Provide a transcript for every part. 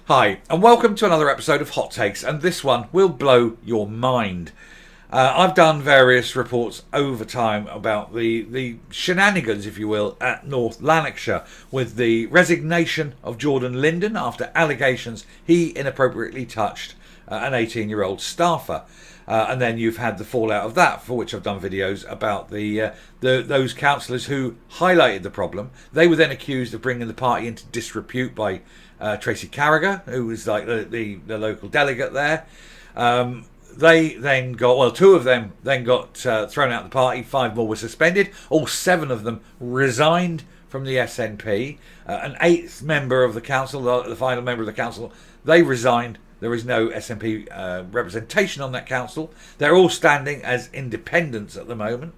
Hi, and welcome to another episode of Hot Takes, and this one will blow your mind. I've done various reports over time about the shenanigans, if you will, at North Lanarkshire with the resignation of Jordan Linden after allegations he inappropriately touched an 18-year-old staffer. And then you've had the fallout of that, for which I've done videos about those councillors who highlighted the problem. They were then accused of bringing the party into disrepute by Tracy Carragher, who was like the local delegate there. They then got, well, two of them then got thrown out of the party. 5 more were suspended. All 7 of them resigned from the SNP. An 8th member of the council, the final member of the council, they resigned. There is no SNP representation on that council. They're all standing as independents at the moment.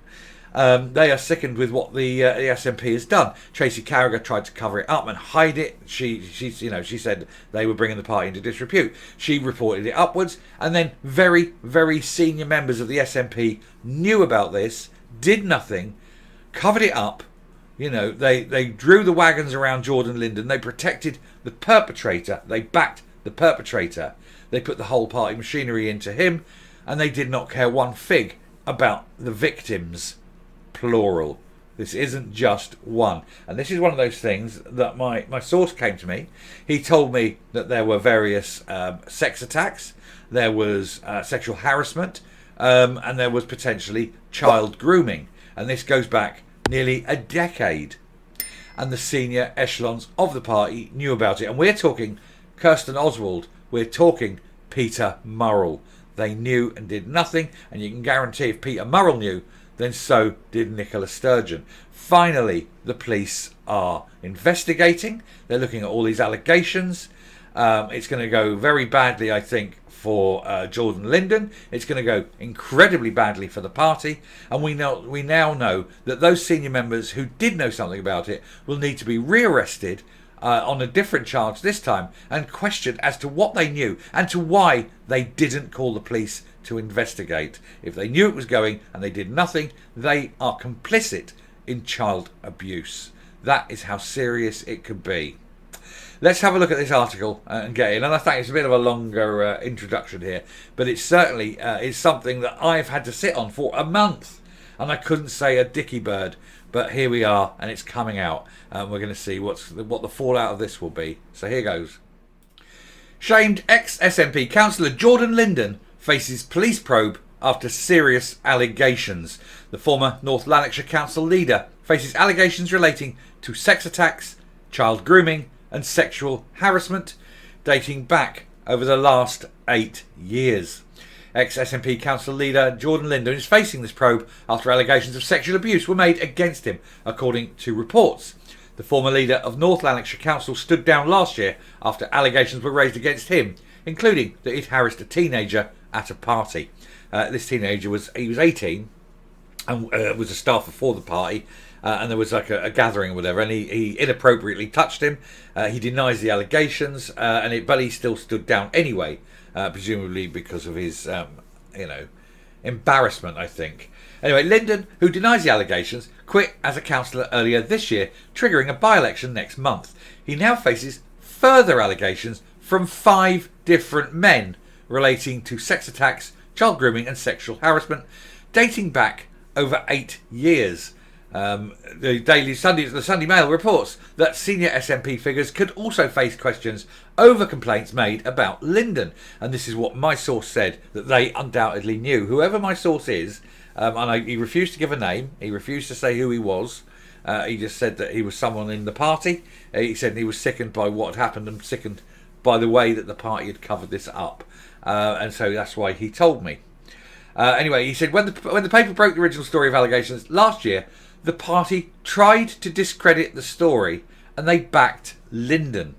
They are sickened with what the SNP has done. Tracy Carragher tried to cover it up and hide it. She said they were bringing the party into disrepute. She reported it upwards, and then very, very senior members of the SNP knew about this, did nothing, covered it up. They drew the wagons around Jordan Linden. They protected the perpetrator. They backed the perpetrator. They put the whole party machinery into him, and they did not care one fig about the victims. Plural. This isn't just one. And this is one of those things that my source came to me. He told me that there were various sex attacks, there was sexual harassment, and there was potentially child grooming. And this goes back nearly a decade. And the senior echelons of the party knew about it. And we're talking Kirsten Oswald. We're talking Peter Murrell. They knew and did nothing. And you can guarantee if Peter Murrell knew, then so did Nicola Sturgeon. Finally, the police are investigating. They're looking at all these allegations. It's going to go very badly, I think, for Jordan Linden. It's going to go incredibly badly for the party. And we now know that those senior members who did know something about it will need to be rearrested on a different charge this time and questioned as to what they knew and to why they didn't call the police to investigate. If they knew it was going and they did nothing, they are complicit in child abuse. That is how serious it could be. Let's have a look at this article and get in. And I think it's a bit of a longer introduction here, but it certainly is something that I've had to sit on for a month, and I couldn't say a dicky bird. But here we are, and it's coming out, and we're going to see what the fallout of this will be. So here goes. Shamed ex-SNP councillor Jordan Linden faces police probe after serious allegations. The former North Lanarkshire council leader faces allegations relating to sex attacks, child grooming and sexual harassment dating back over the last 8 years. Ex-SNP council leader Jordan Linden is facing this probe after allegations of sexual abuse were made against him, according to reports. The former leader of North Lanarkshire Council stood down last year after allegations were raised against him, including that he'd harassed a teenager at a party. This teenager was 18 and was a staffer for the party, and there was like a gathering or whatever, and he inappropriately touched him. He denies the allegations, but he still stood down anyway. Presumably because of his, embarrassment, I think. Anyway, Linden, who denies the allegations, quit as a councillor earlier this year, triggering a by-election next month. He now faces further allegations from 5 different men relating to sex attacks, child grooming and sexual harassment, dating back over 8 years. The Sunday Mail reports that senior SNP figures could also face questions over complaints made about Linden, and this is what my source said that they undoubtedly knew. Whoever my source is, he refused to give a name. He refused to say who he was. He just said that he was someone in the party. He said he was sickened by what had happened and sickened by the way that the party had covered this up, and so that's why he told me. Anyway, he said when the paper broke the original story of allegations last year, the party tried to discredit the story and they backed Linden.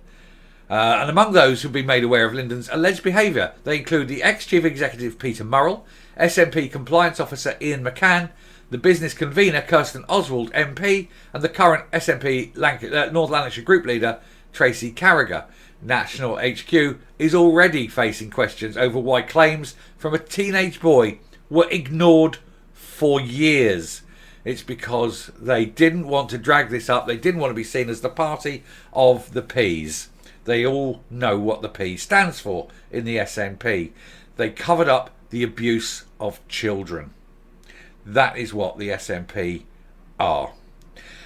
And among those who've been made aware of Linden's alleged behaviour, they include the ex-chief executive Peter Murrell, SNP compliance officer Ian McCann, the business convener Kirsten Oswald MP, and the current SNP North Lanarkshire group leader Tracy Carragher. National HQ is already facing questions over why claims from a teenage boy were ignored for years. It's because they didn't want to drag this up. They didn't want to be seen as the party of the peas. They all know what the P stands for in the SNP. They covered up the abuse of children. That is what the SNP are.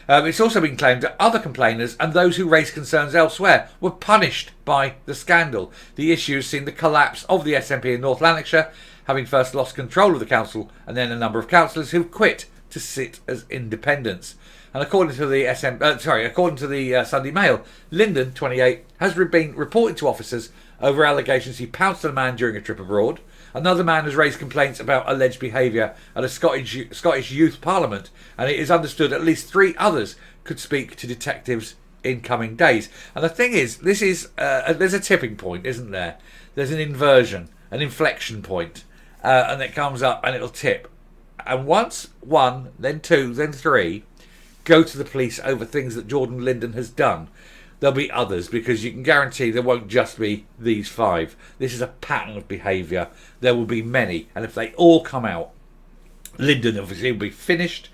It's also been claimed that other complainers and those who raised concerns elsewhere were punished by the scandal. The issue has seen the collapse of the SNP in North Lanarkshire, having first lost control of the council and then a number of councillors who've quit to sit as independents. And according to the Sunday Mail, Linden, 28, has been reported to officers over allegations he pounced on a man during a trip abroad. Another man has raised complaints about alleged behaviour at a Scottish Youth Parliament, and it is understood at least 3 others could speak to detectives in coming days. And the thing is, there's a tipping point, isn't there? There's an inversion, an inflection point, and it comes up and it'll tip. And once 1, then 2, then 3 go to the police over things that Jordan Linden has done, there'll be others, because you can guarantee there won't just be these 5. This is a pattern of behaviour. There will be many, and if they all come out, Linden obviously will be finished.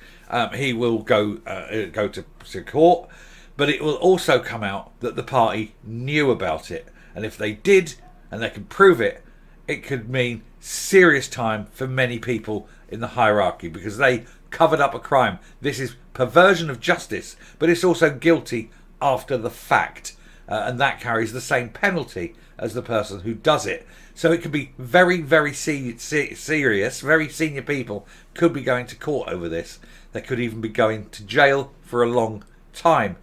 He will go to court, but it will also come out that the party knew about it, and if they did, and they can prove it, it could mean serious time for many people in the hierarchy, because they covered up a crime. This is perversion of justice, but it's also guilty after the fact, and that carries the same penalty as the person who does it. So it could be very, very serious. Very senior people could be going to court over this. They could even be going to jail for a long time.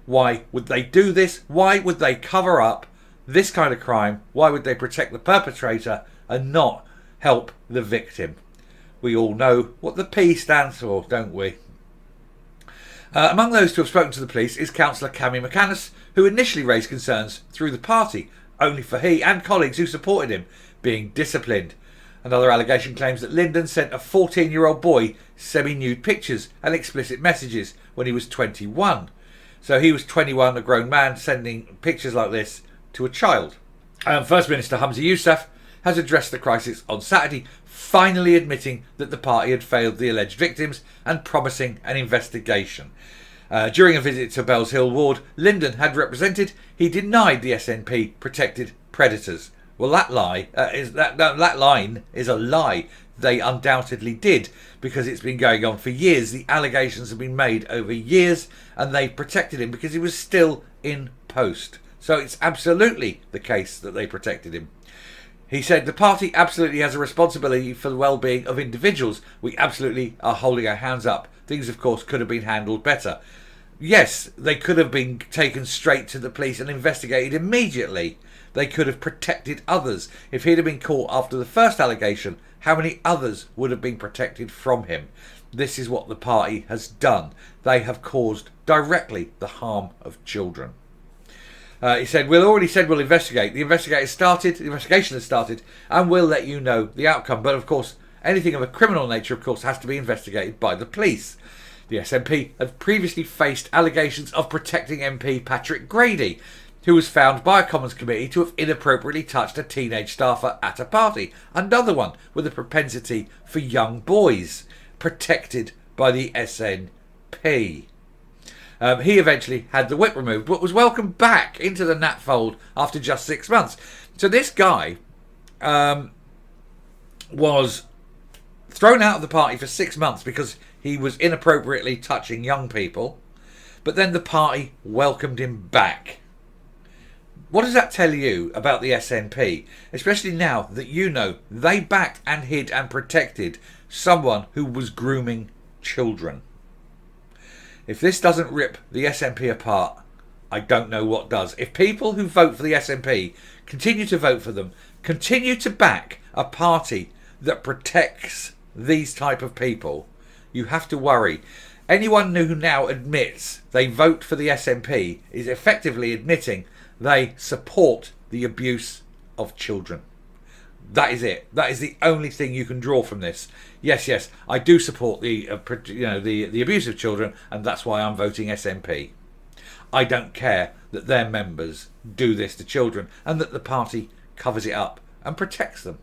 Why would they do this? Why would they cover up this kind of crime? Why would they protect the perpetrator and not help the victim? We all know what the P stands for, don't we? Among those to have spoken to the police is Councillor Cammy McCannis, who initially raised concerns through the party, only for he and colleagues who supported him being disciplined. Another allegation claims that Linden sent a 14-year-old boy semi-nude pictures and explicit messages when he was 21. So he was 21, a grown man, sending pictures like this to a child. First Minister Humza Yousaf has addressed the crisis on Saturday, finally admitting that the party had failed the alleged victims and promising an investigation. During a visit to Bells Hill ward Linden had represented, he denied the SNP protected predators. Well, that line is a lie. They undoubtedly did, because it's been going on for years. The allegations have been made over years, and they protected him because he was still in post. So it's absolutely the case that they protected him. He said the party absolutely has a responsibility for the well-being of individuals. We absolutely are holding our hands up. Things, of course, could have been handled better. Yes, they could have been taken straight to the police and investigated immediately. They could have protected others. If he'd have been caught after the first allegation, how many others would have been protected from him? This is what the party has done. They have caused directly the harm of children. He said, we'll investigate. The investigation has started, and we'll let you know the outcome. But of course, anything of a criminal nature, of course, has to be investigated by the police. The SNP had previously faced allegations of protecting MP Patrick Grady, who was found by a Commons committee to have inappropriately touched a teenage staffer at a party. Another one with a propensity for young boys, protected by the SNP. He eventually had the whip removed, but was welcomed back into the Nat fold after just 6 months. So this guy was thrown out of the party for 6 months because he was inappropriately touching young people, but then the party welcomed him back. What does that tell you about the SNP? Especially now that you know they backed and hid and protected someone who was grooming children. If this doesn't rip the SNP apart, I don't know what does. If people who vote for the SNP continue to vote for them, continue to back a party that protects these type of people, you have to worry. Anyone who now admits they vote for the SNP is effectively admitting they support the abuse of children. That is it. That is the only thing you can draw from this. Yes, I do support the abuse of children, and that's why I'm voting SNP. I don't care that their members do this to children and that the party covers it up and protects them.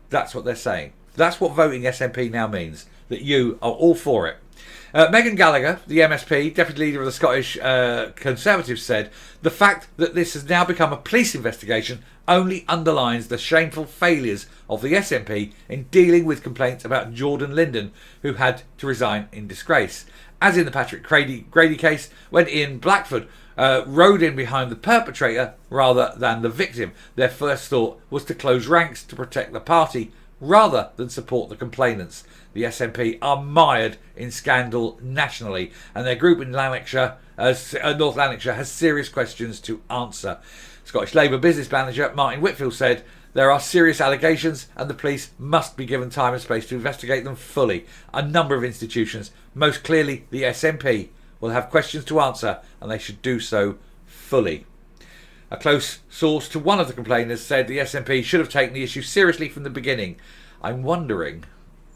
That's what they're saying. That's what voting SNP now means, that you are all for it. Megan Gallagher, the MSP, Deputy Leader of the Scottish Conservatives, said the fact that this has now become a police investigation only underlines the shameful failures of the SNP in dealing with complaints about Jordan Linden, who had to resign in disgrace. As in the Patrick Grady case, when Ian Blackford rode in behind the perpetrator rather than the victim, their first thought was to close ranks to protect the party rather than support the complainants. The SNP are mired in scandal nationally, and their group in Lanarkshire, North Lanarkshire, has serious questions to answer. Scottish Labour business manager Martin Whitfield said, "There are serious allegations and the police must be given time and space to investigate them fully. A number of institutions, most clearly the SNP, will have questions to answer and they should do so fully." A close source to one of the complainers said the SNP should have taken the issue seriously from the beginning. I'm wondering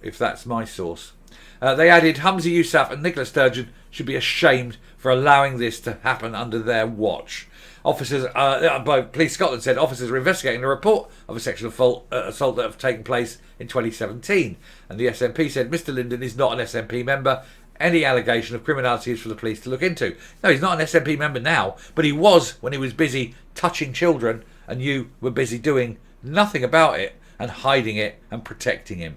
if that's my source. They added Humza Yousaf and Nicola Sturgeon should be ashamed for allowing this to happen under their watch. Officers, Police Scotland said officers are investigating a report of a sexual assault that have taken place in 2017. And the SNP said Mr Linden is not an SNP member. Any allegation of criminality is for the police to look into. No, he's not an SNP member now, but he was when he was busy touching children and you were busy doing nothing about it and hiding it and protecting him.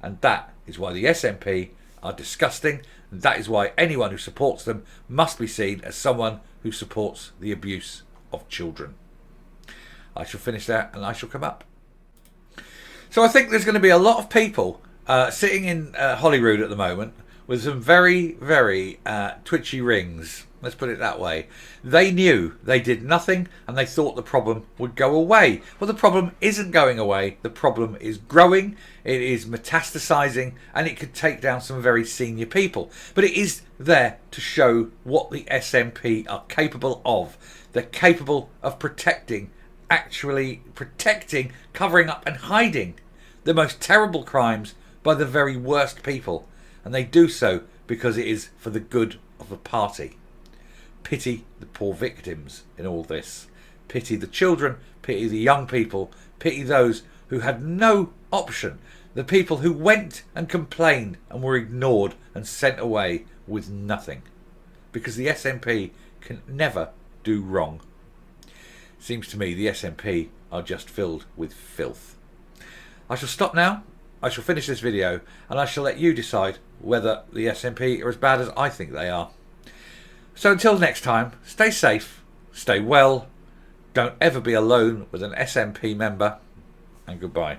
And that is why the SNP are disgusting, and that is why anyone who supports them must be seen as someone who supports the abuse of children. I shall finish there and I shall come up. So I think there's going to be a lot of people sitting in Holyrood at the moment with some very, very twitchy rings. Let's put it that way. They knew they did nothing and they thought the problem would go away. Well, the problem isn't going away. The problem is growing. It is metastasising and it could take down some very senior people. But it is there to show what the SNP are capable of. They're capable of protecting, actually protecting, covering up and hiding the most terrible crimes by the very worst people. And they do so because it is for the good of the party. Pity the poor victims in all this. Pity the children, pity the young people, pity those who had no option. The people who went and complained and were ignored and sent away with nothing. Because the SNP can never do wrong. Seems to me the SNP are just filled with filth. I shall stop now. I shall finish this video and I shall let you decide whether the SNP are as bad as I think they are. So until next time, stay safe, stay well, don't ever be alone with an SNP member, and goodbye.